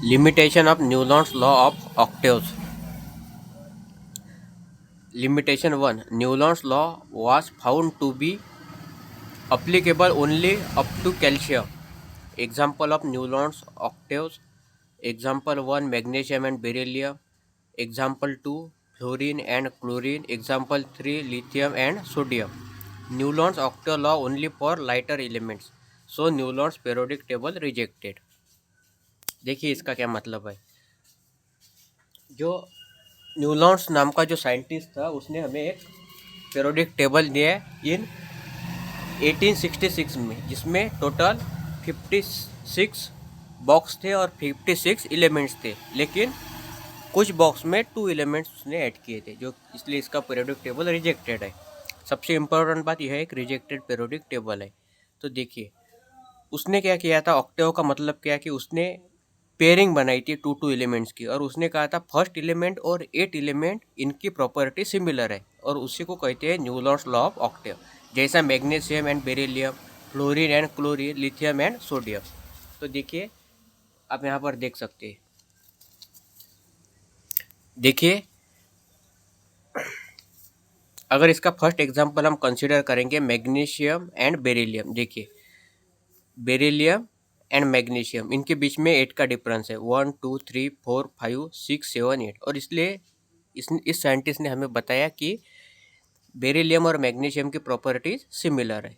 Limitation of Newton's law of octaves. Limitation 1. Newton's law was found to be applicable only up to calcium. Example of Newton's octaves. Example 1. Magnesium and beryllium. Example 2. Fluorine and chlorine. Example 3. Lithium and sodium. Newton's octave law only for lighter elements. So Newton's periodic table rejected. देखिए इसका क्या मतलब है। जो न्यूलॉन्स नाम का जो scientist था उसने हमें एक पीरियोडिक टेबल दिया है इन 1866 में, जिसमें टोटल 56 बॉक्स थे और 56 एलिमेंट्स थे, लेकिन कुछ बॉक्स में 2 एलिमेंट्स उसने ऐड किए थे, जो इसलिए इसका पीरियोडिक टेबल रिजेक्टेड है। सबसे इम्पोर्टेंट बात यह है एक रिजेक्टेड पीरियोडिक टेबल है। तो देखिए उसने क्या किया था, ऑक्टेव का मतलब क्या कि उसने पेयरिंग बनाई थी 2 एलिमेंट्स की, और उसने कहा था फर्स्ट एलिमेंट और 8 एलिमेंट इनकी प्रॉपर्टी सिमिलर है, और उसी को कहते हैं न्यूलॉन्स लॉ ऑफ ऑक्टेव। जैसा magnesium and beryllium, fluorine and chlorine, lithium and sodium. तो देखिए आप यहाँ पर देख सकते हैं। देखिए अगर इसका फर्स्ट एग्जांपल हम कंसीडर करेंगे मैग्नीशियम एंड बेरिलियम। देखिए बेरिलियम एंड मैग्नीशियम, इनके बीच में 8 का डिफरेंस है, 1 2 3 4 5 6 7 8, और इसलिए इस साइंटिस्ट ने हमें बताया कि बेरिलियम और मैग्नीशियम की प्रॉपर्टीज सिमिलर है।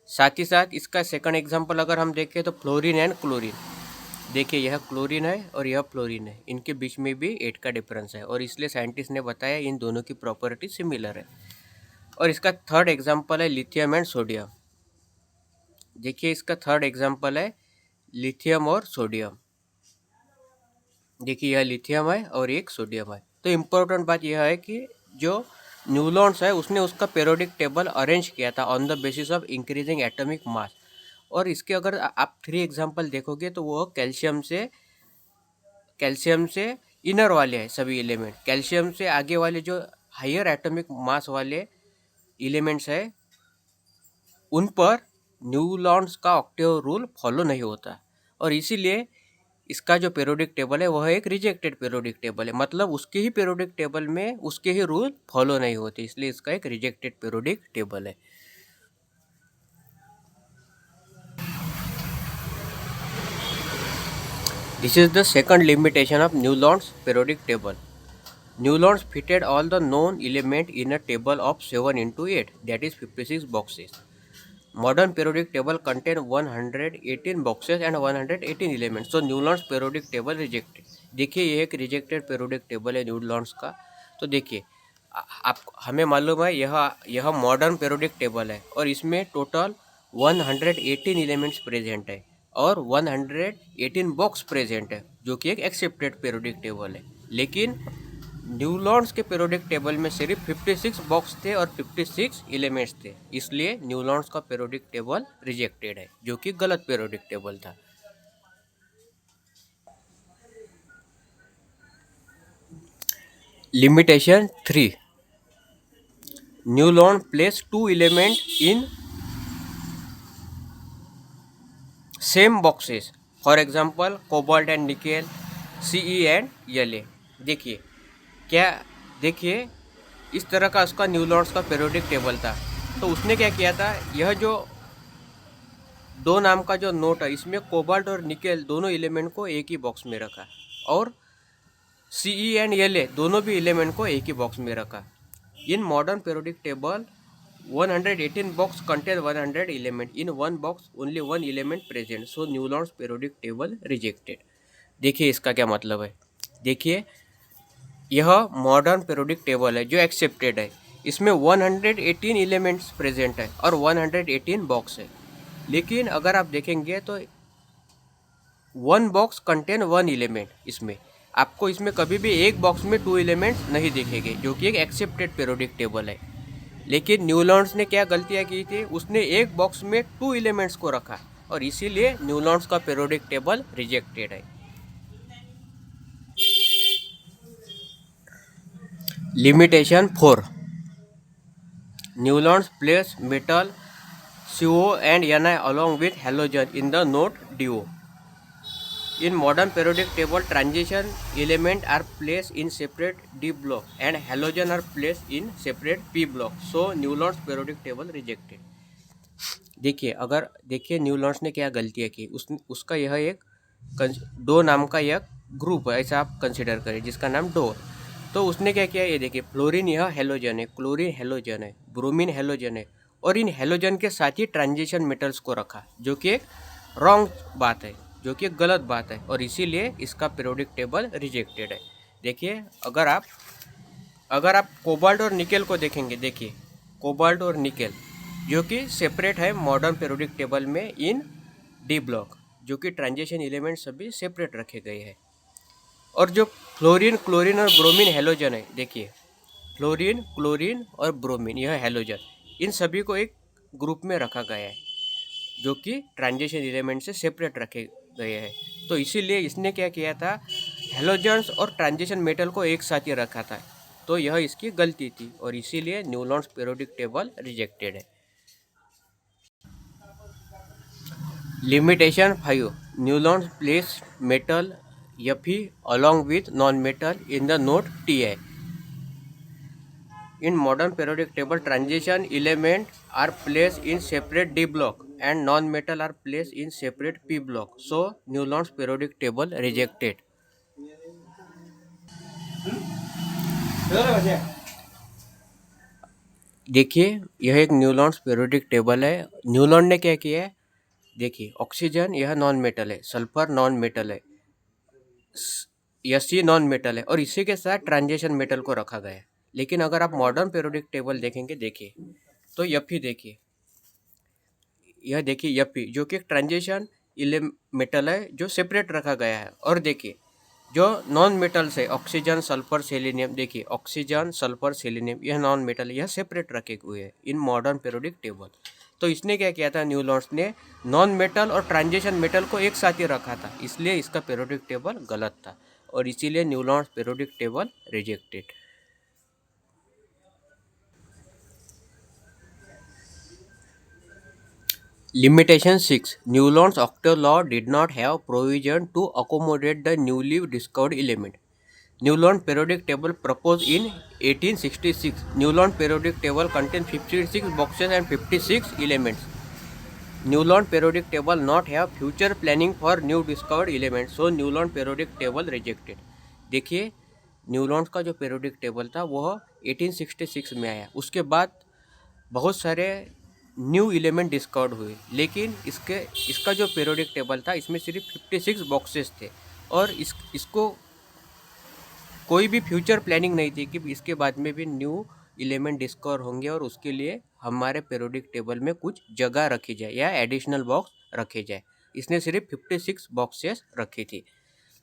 साथ ही साथ इसका सेकंड एग्जांपल अगर हम देखें तो फ्लोरीन एंड क्लोरीन। देखिए यह क्लोरीन है और यह फ्लोरीन है, इनके बीच में भी 8 का डिफरेंस है, और इसलिए साइंटिस्ट ने बताया इन दोनों की प्रॉपर्टी सिमिलर है। और इसका थर्ड एग्जांपल है लिथियम एंड सोडियम। देखिए इसका थर्ड एग्जांपल है लिथियम और सोडियम। देखिए यह लिथियम है और एक सोडियम है। तो इम्पोर्टेंट बात यह है कि जो न्यूलॉन्स है उसने उसका पीरियोडिक टेबल अरेंज किया था on the basis of increasing atomic मास। और इसके अगर आप 3 एग्जांपल देखोगे तो वो कैल्शियम से इनर वाले हैं सभी एलिमेंट। कैल्शियम से आगे वाले जो हायर एटॉमिक मास वाले एलिमेंट्स है उन पर न्यूलॉन्स का ऑक्टेव रूल फॉलो नहीं होता, और इसीलिए इसका जो पीरियोडिक टेबल है वह एक रिजेक्टेड पीरियोडिक टेबल है। मतलब उसके ही पीरियोडिक टेबल में उसके ही रूल फॉलो नहीं होते, इसलिए इसका एक रिजेक्टेड पीरियोडिक टेबल है। This is the second limitation of Newton's periodic table. Newton fitted all the known elements in a table of 7 into 8, that is 56 boxes. Modern periodic table contain 118 boxes and 118 elements. So Newton's periodic table rejected. देखिए ये एक rejected periodic table है न्यूलॉन्स का। तो देखिए आप हमें मालूम है यह मॉडर्न periodic table है, और इसमें टोटल 118 एलिमेंट्स प्रेजेंट है और 118 बॉक्स प्रेजेंट है, जो कि एक एक्सेप्टेड पीरियोडिक टेबल है। लेकिन न्यूलॉन्स के पीरियोडिक टेबल में सिर्फ 56 बॉक्स थे और 56 एलिमेंट्स थे, इसलिए न्यूलॉन्स का पीरियोडिक टेबल रिजेक्टेड है, जो कि गलत पीरियोडिक टेबल था। Limitation 3. Newlands place 2 element in same boxes, for example cobalt and nickel, Ce and La। देखिए इस तरह का उसका न्यूलॉन्स का पीरियोडिक टेबल था। तो उसने क्या किया था, यह जो 2 नाम का जो नोट है इसमें कोबाल्ट और निकेल दोनों एलिमेंट को एक ही बॉक्स में रखा, और Ce एंड La दोनों भी एलिमेंट को एक ही बॉक्स में रखा। इन modern periodic table 118 box contain 100 element. In one box only one element present. So Newton's periodic table rejected. देखिए इसका क्या मतलब है। देखिए यह मॉडर्न पीरियोडिक टेबल है जो एक्सेप्टेड है, इसमें 118 एलिमेंट्स प्रेजेंट है और 118 बॉक्स है। लेकिन अगर आप देखेंगे तो 1 बॉक्स कंटेन 1 एलिमेंट, इसमें कभी भी एक बॉक्स में 2 एलिमेंट्स नहीं दिखेंगे, जो कि एक एक्सेप्टेड पीरियोडिक टेबल है। लेकिन न्यूलॉन्स ने क्या गलतियाँ की थी, उसने एक बॉक्स में 2 एलिमेंट्स को रखा, और इसीलिए न्यूलॉन्स का पीरियोडिक टेबल रिजेक्टेड है। Limitation 4. Newlands place metal CO and Ni along with halogen in the node DO. In modern periodic table, transition element are placed in separate D block and halogen are placed in separate P block. So न्यूलॉन्स periodic table rejected. देखिए, अगर देखिए न्यूलॉन्स ने क्या गलतियाँ की, उसका यह एक डो नाम का यह ग्रुप है, ऐसा आप कंसिडर करें, जिसका नाम डो है। तो उसने क्या किया, ये देखिए फ्लोरीन यह हेलोजन है, क्लोरीन हेलोजन है, ब्रोमीन हेलोजन है, और इन हेलोजन के साथ ही ट्रांजिशन मेटल्स को रखा, जो कि एक रॉन्ग बात है, जो कि एक गलत बात है, और इसीलिए इसका पीरियोडिक टेबल रिजेक्टेड है। देखिए, अगर आप कोबाल्ट और निकेल को देखेंगे, देखिए कोबाल्ट और निकेल जो कि सेपरेट है मॉडर्न पीरियोडिक टेबल में इन डी ब्लॉक, जो कि ट्रांजिशन एलिमेंट सभी सेपरेट रखे गए हैं। और जो फ्लोरीन, क्लोरीन और ब्रोमीन हेलोजन है, देखिए फ्लोरीन, क्लोरीन और ब्रोमीन यह हेलोजन, इन सभी को एक ग्रुप में रखा गया है, जो कि ट्रांजिशन एलिमेंट से सेपरेट रखे गए हैं। तो इसीलिए इसने क्या किया था, हेलोजन्स और ट्रांजिशन मेटल को एक साथ ही रखा था। तो यह इसकी गलती थी, और इसीलिए न्यूलॉन्स पीरियोडिक टेबल रिजेक्टेड है। Limitation 5. Newlons place metal Fe along with non-metal in the node Ti. In modern periodic table, transition elements are placed in separate D block and non-metal are placed in separate P block. So, Newlons periodic table rejected. देखिए, यह एक न्यूलॉन्स periodic table है। न्यूलॉन ने क्या किया है, देखिए oxygen यह नॉन मेटल है, सल्फर नॉन मेटल है, सी नॉन मेटल है, और इसी के साथ ट्रांजिशन मेटल को रखा गया है। लेकिन अगर आप मॉडर्न पीरियोडिक टेबल देखेंगे, देखिए तो Fe देखिए, यह देखिए Fe जो कि एक ट्रांजिशन मेटल है, जो सेपरेट रखा गया है। और देखिए जो नॉन मेटल्स है, ऑक्सीजन, सल्फर, सेलेनियम, देखिए ऑक्सीजन, सल्फर, सेलेनियम यह नॉन मेटल, यह सेपरेट रखे हुए हैं इन मॉडर्न पीरियोडिक टेबल। तो इसने क्या किया था, न्यूलॉन्स ने नॉन मेटल और ट्रांजिशन मेटल को एक साथ ही रखा था, इसलिए इसका पीरियोडिक टेबल गलत था, और इसीलिए Newlands periodic table rejected. Limitation 6. Newlon's octave law did not have provision to accommodate the newly discovered element. Newlon periodic table proposed in 1866. Newlon periodic table contains 56 boxes and 56 elements. Newlon periodic table not have future planning for new discovered elements. So Newlon periodic table rejected. देखिए न्यूलॉन्स का जो periodic table था वह 1866 में आया। उसके बाद बहुत सारे न्यू एलिमेंट डिस्कवर्ड हुए, लेकिन इसका जो पीरियोडिक टेबल था इसमें सिर्फ 56 बॉक्सेस थे, और इसको कोई भी फ्यूचर प्लानिंग नहीं थी कि इसके बाद में भी न्यू एलिमेंट डिस्कवर होंगे और उसके लिए हमारे पीरियोडिक टेबल में कुछ जगह रखी जाए या एडिशनल बॉक्स रखे जाए। इसने सिर्फ 56 बॉक्सेस रखी थी।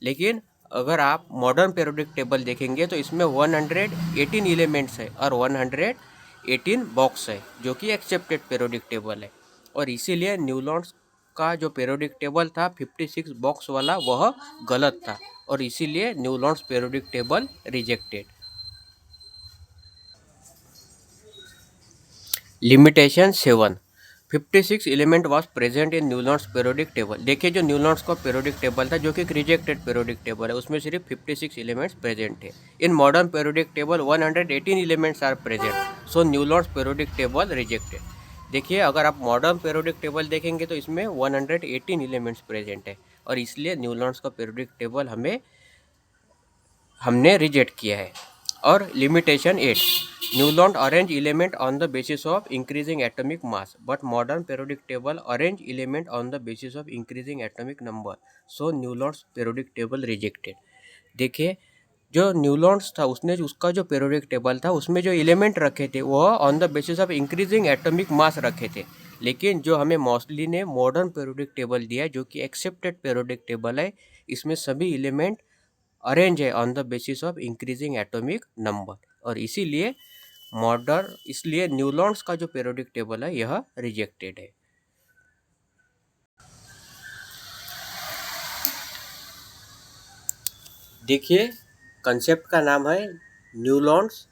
लेकिन अगर आप मॉडर्न पीरियोडिक टेबल देखेंगे तो इसमें 118 एलिमेंट्स है और 118 बॉक्स है, जो कि एक्सेप्टेड पीरियोडिक टेबल है, और इसीलिए न्यूलॉन्स का जो पीरियोडिक टेबल था 56 बॉक्स वाला वह गलत था, और इसीलिए Newlands periodic table rejected. Limitation 7. 56 element was present in Newlands periodic table. देखिए जो न्यूलॉन्स का पीरियोडिक टेबल था, जो कि एक रिजेक्टेड पीरियोडिक टेबल है, उसमें सिर्फ 56 एलिमेंट्स प्रेजेंट थे। In modern periodic table 118 elements are present, so Newlands periodic table rejected. देखिए अगर आप मॉडर्न पीरियोडिक टेबल देखेंगे तो इसमें 118 एलिमेंट्स प्रेजेंट है, और इसलिए न्यूलॉन्स का पीरियोडिक टेबल हमने रिजेक्ट किया है। और limitation 8. Newlon arrange element on the basis of increasing atomic mass, but modern periodic table arrange element on the basis of increasing atomic number. So Newlon's periodic table rejected. देखिए जो न्यूलॉन्स था उसने उसका जो पीरियोडिक टेबल था उसमें जो element रखे थे वह on the basis of increasing atomic मास रखे थे, लेकिन जो हमें मॉसली ने मॉडर्न पीरियोडिक टेबल दिया जो कि एक्सेप्टेड पीरियोडिक टेबल है, इसमें सभी एलिमेंट अरेंज है on the basis of increasing atomic number, और इसलिए न्यूलॉन्स का जो पीरियोडिक टेबल है यह रिजेक्टेड है। देखिए कंसेप्ट का नाम है न्यूलॉन्स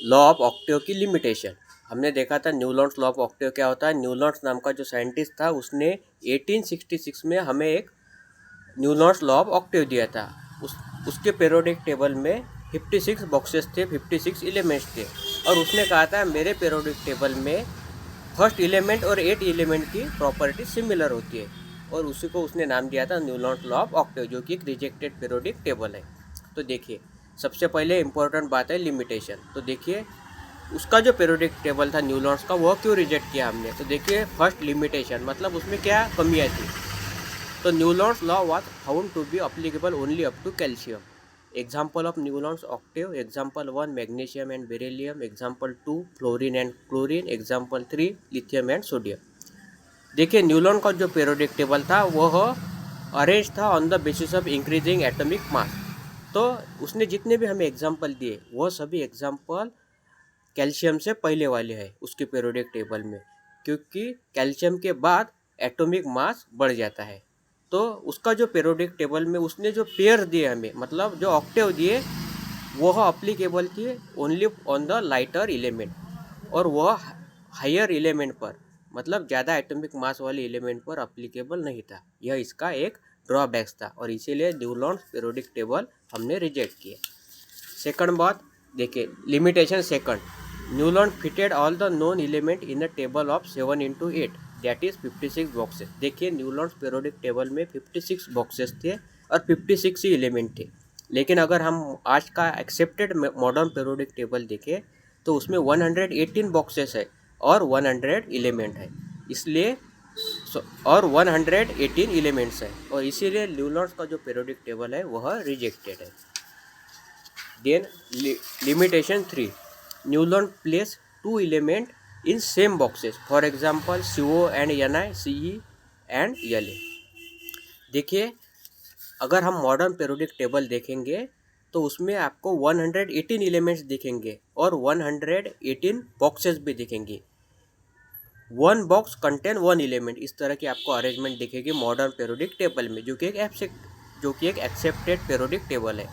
लॉ ऑफ ऑक्टेव की लिमिटेशन। हमने देखा था न्यूलॉन्स लॉ ऑफ ऑक्टेव क्या होता है। न्यूलॉन्स नाम का जो साइंटिस्ट था उसने 1866 में हमें एक न्यूलॉन्स लॉ ऑफ ऑक्टेव दिया था। उसके पीरियोडिक टेबल में 56 बॉक्सेस थे, 56 एलिमेंट्स थे, और उसने कहा था मेरे पीरियोडिक टेबल में फर्स्ट एलिमेंट और 8 एलिमेंट की प्रॉपर्टी सिमिलर होती है, और उसी को उसने नाम दिया था न्यूलॉन्स लॉ ऑफ ऑक्टेव, जो कि एक रिजेक्टेड पीरियोडिक टेबल है। तो देखिए, सबसे पहले इंपॉर्टेंट बात है लिमिटेशन। तो देखिए, उसका जो पीरियोडिक टेबल था न्यूलॉन्स का, वह क्यों रिजेक्ट किया हमने। तो देखिए, फर्स्ट लिमिटेशन मतलब उसमें क्या कमियाँ थी। तो Newlands law was found to be applicable only up to calcium. Example of Newlands octave, example 1 magnesium and beryllium, example 2 fluorine and chlorine, example 3 lithium and sodium. देखिए, न्यूलॉन का जो पीरियोडिक टेबल था वह अरेंज था on the basis of increasing atomic मास। तो उसने जितने भी हमें एग्जाम्पल दिए वह सभी एग्जाम्पल कैल्शियम से पहले वाले हैं उसके पीरियोडिक टेबल में, क्योंकि कैल्शियम के बाद एटॉमिक मास बढ़ जाता है। तो उसका जो पीरियोडिक टेबल में उसने जो पेयर दिए हमें, मतलब जो ऑक्टेव दिए, वह अप्लीकेबल थी only on the lighter element, और वह हायर एलिमेंट पर, मतलब ज़्यादा एटॉमिक मास वाले एलिमेंट पर अप्लीकेबल नहीं था। यह इसका एक ड्रॉबैक्स था, और इसीलिए न्यूलॉन्स पीरियोडिक टेबल हमने रिजेक्ट किया। सेकंड बात देखिए, limitation second, Newlands fitted all the known element in the table of 7 into 8, that is 56 boxes. देखिए, न्यूलॉन्स पीरियोडिक टेबल में 56 बॉक्सेस थे और 56 ही एलिमेंट थे। लेकिन अगर हम आज का एक्सेप्टेड मॉडर्न पीरियोडिक टेबल देखें तो उसमें 118 बॉक्सेस है और 100 एलिमेंट है, इसलिए और 118 एलिमेंट्स है, और इसीलिए न्यूलॉन्स का जो पीरियोडिक टेबल है वह रिजेक्टेड है। Then limitation 3, Newton place 2 element in same boxes, for example CO and Ni, Ce and La। देखिए, अगर हम मॉडर्न पीरियोडिक टेबल देखेंगे तो उसमें आपको 118 एलिमेंट्स दिखेंगे और 118 बॉक्सेस भी दिखेंगे। 1 बॉक्स कंटेन 1 एलिमेंट, इस तरह की आपको अरेंजमेंट दिखेगी मॉडर्न पीरियोडिक टेबल में, जो कि एक एक्सेप्टेड पीरियोडिक टेबल है।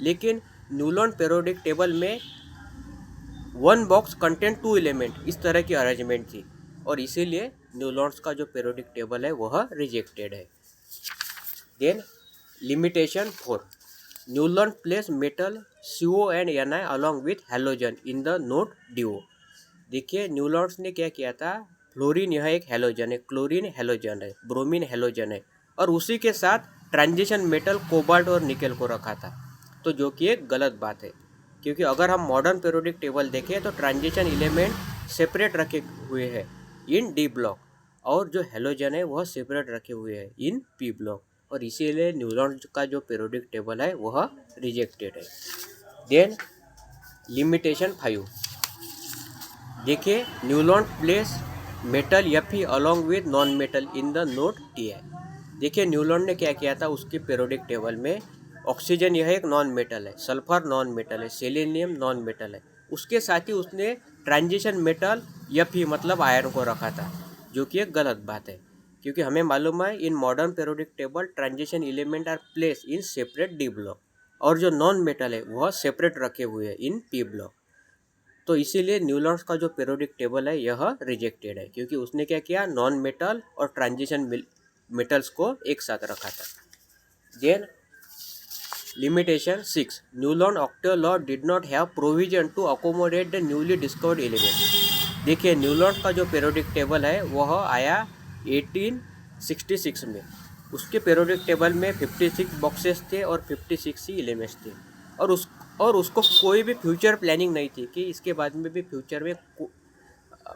लेकिन न्यूलॉन पीरियोडिक टेबल में 1 बॉक्स कंटेन 2 एलिमेंट, इस तरह की अरेंजमेंट थी, और इसीलिए न्यूलॉन्स का जो पीरियोडिक टेबल है वह रिजेक्टेड है। Then limitation 4, Newlands place metal CO and Ni along with halogen in the node DO। देखिए, न्यूलॉन्स ने क्या किया था, फ्लोरीन यह एक हेलोजन है, क्लोरीन हेलोजन है, ब्रोमीन हेलोजन है, और उसी के साथ ट्रांजिशन मेटल कोबाल्ट और निकेल को रखा था, तो जो कि एक गलत बात है, क्योंकि अगर हम मॉडर्न पीरियोडिक टेबल देखें तो ट्रांजिशन एलिमेंट सेपरेट रखे हुए हैं इन D ब्लॉक, और जो हेलोजन है वह सेपरेट रखे हुए हैं इन P ब्लॉक, और इसीलिए न्यूलॉन का जो पीरियोडिक टेबल है वह रिजेक्टेड है। देन लिमिटेशन 5, देखिए, Newlands place metal Fe along with non metal in the node Ti। देखिए, न्यूलॉन ने क्या किया था, उसके पीरियोडिक टेबल में ऑक्सीजन यह एक नॉन मेटल है, सल्फर नॉन मेटल है, सेलेनियम नॉन मेटल है, उसके साथ ही उसने ट्रांजिशन मेटल Fe मतलब आयरन को रखा था, जो कि एक गलत बात है, क्योंकि हमें मालूम है in modern periodic table transition element are place in separate D block, और जो नॉन मेटल है वह सेपरेट रखे हुए हैं इन P ब्लॉक। तो इसीलिए न्यूलॉन्स का जो पीरियोडिक टेबल है यह रिजेक्टेड है, क्योंकि उसने क्या किया, नॉन मेटल और ट्रांजिशन मेटल्स को एक साथ रखा था। Then limitation 6, Newlands octave law did not have provision to accommodate the newly discovered element. देखिए, न्यूलॉन का जो पीरियोडिक टेबल है वह आया 1866 में। उसके पीरियोडिक टेबल में 56 बॉक्सेस थे और 56 ही एलिमेंट्स थे, और उसको कोई भी फ्यूचर प्लानिंग नहीं थी कि इसके बाद में भी फ्यूचर में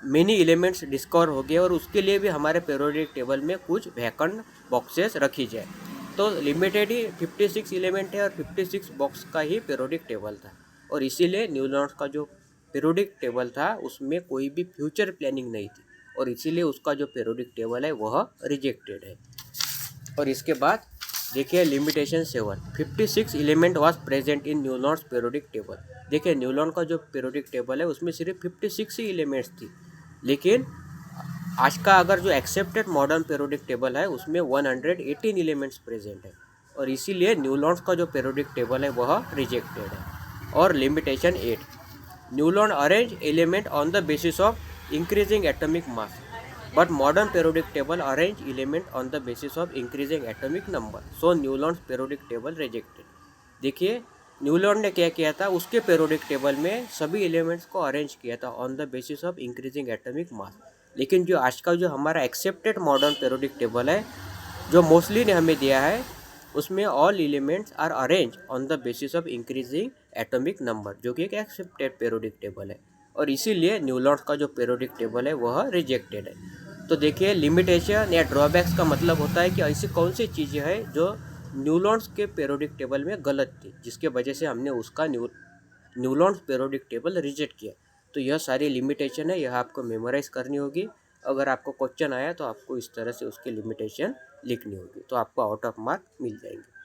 मेनी एलिमेंट्स डिस्कवर हो गए और उसके लिए भी हमारे पीरियोडिक टेबल में कुछ वैकेंट बॉक्सेस रखी जाए। तो लिमिटेड ही 56 एलिमेंट है और 56 बॉक्स का ही पीरियोडिक टेबल था, और इसीलिए न्यूलॉन्स का जो पीरियोडिक टेबल था उसमें कोई भी फ्यूचर प्लानिंग नहीं थी, और इसीलिए उसका जो पीरियोडिक टेबल है वह रिजेक्टेड है। और इसके बाद देखिए limitation 7, 56 element was present in Newlands periodic table. देखिए, न्यूलॉन का जो पीरियोडिक टेबल है उसमें सिर्फ 56 ही एलिमेंट्स थी, लेकिन आज का अगर जो एक्सेप्टेड मॉडर्न पीरियोडिक टेबल है उसमें 118 एलिमेंट्स प्रेजेंट है, और इसीलिए न्यूलॉन्स का जो पीरियोडिक टेबल है वह रिजेक्टेड है। और limitation 8, Newlands arrange element on the basis of increasing atomic mass. But modern periodic table arrange element on the basis of increasing atomic number. So न्यूलॉन्स periodic table rejected. देखिए न्यूलॉन्ड ने क्या किया था, उसके periodic table में सभी एलिमेंट्स को arrange किया था on the basis of increasing atomic मास। लेकिन जो आज का जो हमारा एक्सेप्टेड मॉडर्न periodic table है, जो मोस्टली ने हमें दिया है, उसमें all elements are arrange on the basis of increasing atomic number, जो कि एक एक्सेप्टेड periodic table है। और इसीलिए न्यूलॉन्स का जो periodic table है वह रिजेक्टेड है। तो देखिए लिमिटेशन या ड्रॉबैक्स का मतलब होता है कि ऐसी कौन सी चीज़ें हैं जो न्यूलॉन्स के periodic टेबल में गलत थी, जिसके वजह से हमने उसका न्यूलॉन्स periodic टेबल रिजेक्ट किया। तो यह सारी लिमिटेशन है, यह आपको मेमोराइज करनी होगी। अगर आपको क्वेश्चन आया तो आपको इस तरह से उसकी लिमिटेशन लिखनी होगी, तो आपको आउट ऑफ मार्क मिल जाएंगे।